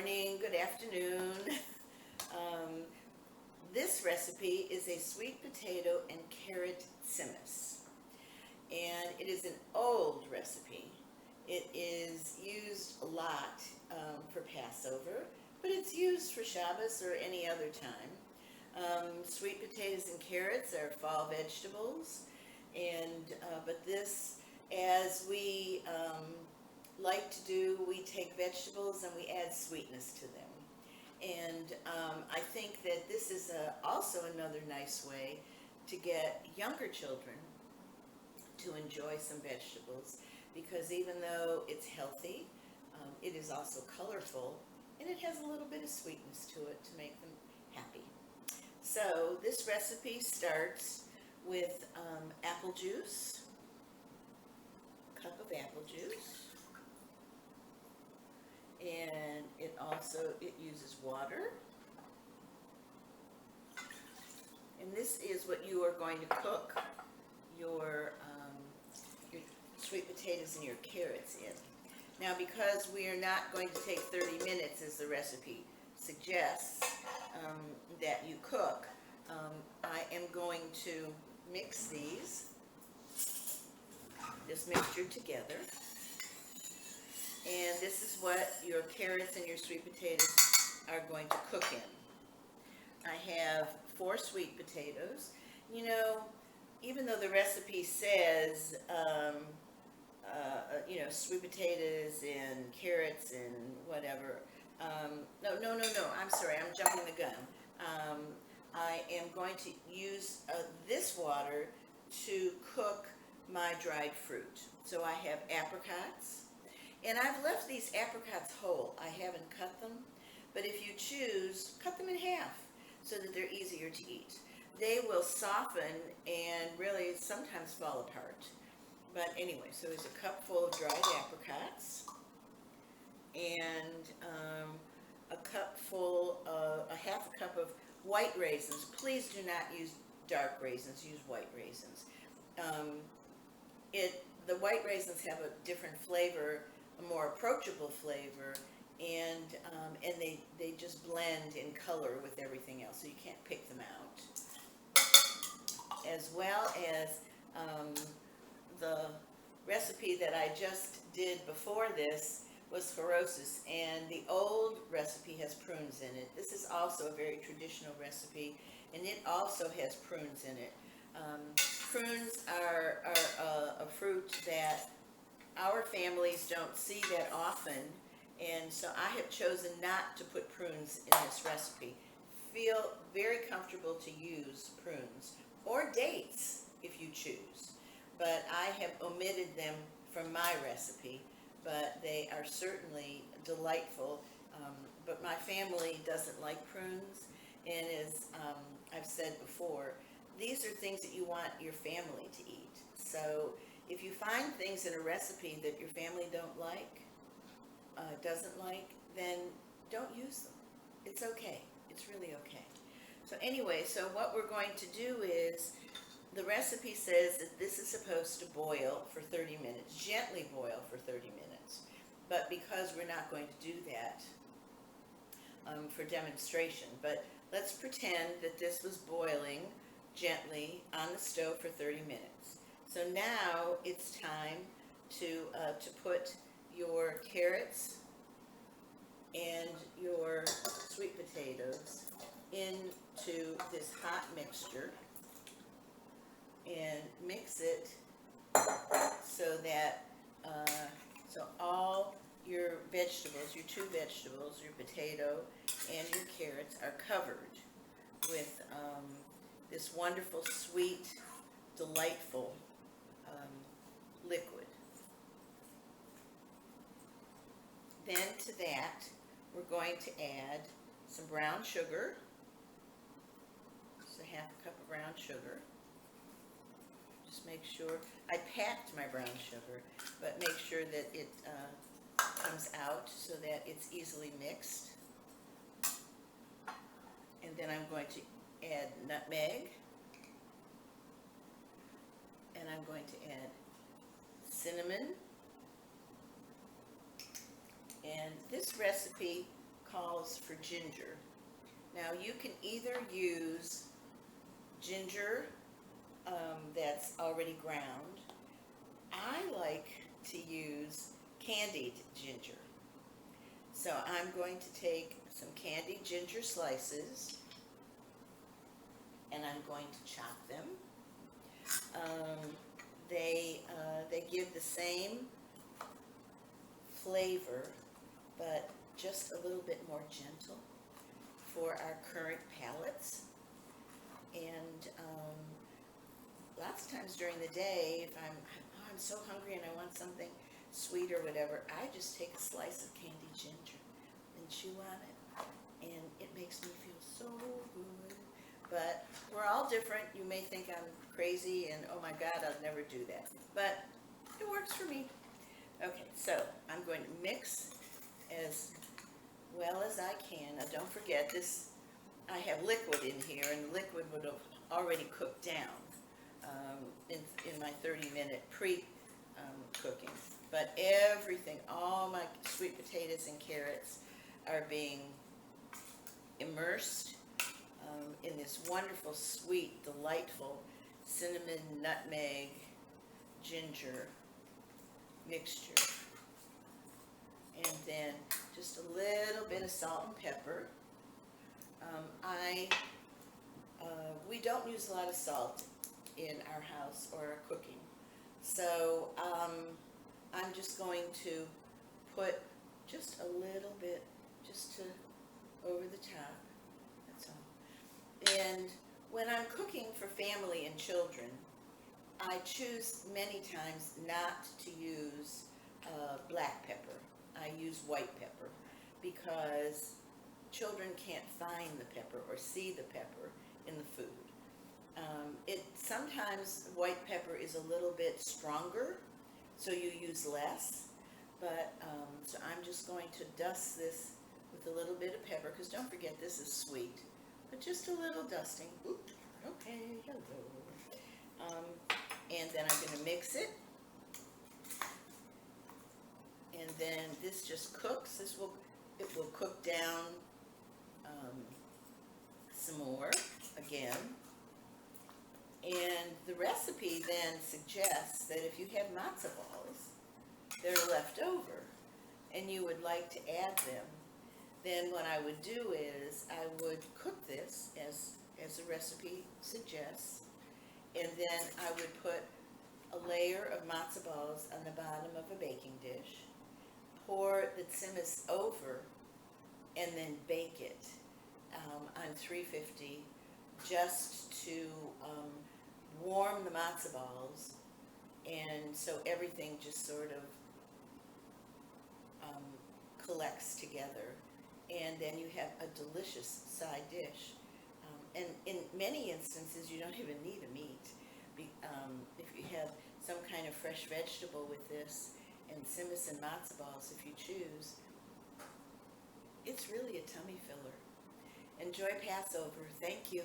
morning, good afternoon. Um, this recipe is a sweet potato and carrot tzimmes, and it is an old recipe. It is used a lot for Passover, but it's used for Shabbos or any other time. Sweet potatoes and carrots are fall vegetables, and but this, as we like to do, we take vegetables and we add sweetness to them. And I think that this is also another nice way to get younger children to enjoy some vegetables, because even though it's healthy, it is also colorful and it has a little bit of sweetness to it to make them happy. So this recipe starts with apple juice, a cup of apple juice, and it uses water. And this is what you are going to cook your sweet potatoes and your carrots in. Now, because we are not going to take 30 minutes as the recipe suggests that you cook, I am going to mix this mixture together. And this is what your carrots and your sweet potatoes are going to cook in. I have 4 sweet potatoes. You know, even though the recipe says, sweet potatoes and carrots and whatever, no, I'm sorry, I'm jumping the gun. I am going to use this water to cook my dried fruit. So I have apricots, and I've left these apricots whole. I haven't cut them, but if you choose, cut them in half so that they're easier to eat. They will soften and really sometimes fall apart. But anyway, so there's a cup full of dried apricots and a half a cup of white raisins. Please do not use dark raisins, use white raisins. The white raisins have a different flavor, a more approachable flavor, and they just blend in color with everything else, so you can't pick them out. As well as the recipe that I just did before this was farosis, and the old recipe has prunes in it. This is also a very traditional recipe, and it also has prunes in it. Prunes are a fruit that our families don't see that often, and so I have chosen not to put prunes in this recipe. Feel very comfortable to use prunes, or dates if you choose, but I have omitted them from my recipe, but they are certainly delightful. But my family doesn't like prunes, and as I've said before, these are things that you want your family to eat. So if you find things in a recipe that your family doesn't like, then don't use them. It's okay. It's really okay. So anyway, so what we're going to do is, the recipe says that this is supposed to boil for 30 minutes, gently boil for 30 minutes. But because we're not going to do that for demonstration, but let's pretend that this was boiling gently on the stove for 30 minutes. So now it's time to put your carrots and your sweet potatoes into this hot mixture, and mix it so that all your vegetables, your 2 vegetables, your potato and your carrots, are covered with this wonderful, sweet, delightful liquid. Then to that, we're going to add some brown sugar, just a half a cup of brown sugar. Just make sure, I packed my brown sugar, but make sure that it comes out so that it's easily mixed. And then I'm going to add nutmeg, and I'm going to add cinnamon. And this recipe calls for ginger. Now you can either use ginger that's already ground. I like to use candied ginger. So I'm going to take some candied ginger slices and I'm going to chop them. They give the same flavor, but just a little bit more gentle for our current palates. And lots of times during the day, if I'm so hungry and I want something sweet or whatever, I just take a slice of candied ginger and chew on it, and it makes me feel so good. But we're all different. You may think I'm crazy and, oh my God, I'll never do that. But it works for me. Okay, so I'm going to mix as well as I can. Now don't forget this, I have liquid in here, and the liquid would have already cooked down in my 30-minute pre-cooking. But everything, all my sweet potatoes and carrots are being immersed in this wonderful, sweet, delightful cinnamon, nutmeg, ginger mixture. And then just a little bit of salt and pepper. We don't use a lot of salt in our house or our cooking. So I'm just going to put just a little bit, just to over the top. That's all. And when I'm cooking for family and children, I choose many times not to use black pepper. I use white pepper because children can't find the pepper or see the pepper in the food. Sometimes white pepper is a little bit stronger, so you use less. But so I'm just going to dust this with a little bit of pepper, because don't forget this is sweet, but just a little dusting. Oop, okay, hello. And then I'm going to mix it. And then this just cooks. It will cook down some more again. And the recipe then suggests that if you have matzo balls that are left over and you would like to add them, then what I would do is I would cook this as the recipe suggests, and then I would put a layer of matzo balls on the bottom of a baking dish, pour the tzimmes over, and then bake it on 350 just to warm the matzo balls, and so everything just sort of collects together, and then you have a delicious side dish. And in many instances, you don't even need a meat. If you have some kind of fresh vegetable with this, and tzimmes and matzo balls if you choose, it's really a tummy filler. Enjoy Passover. Thank you.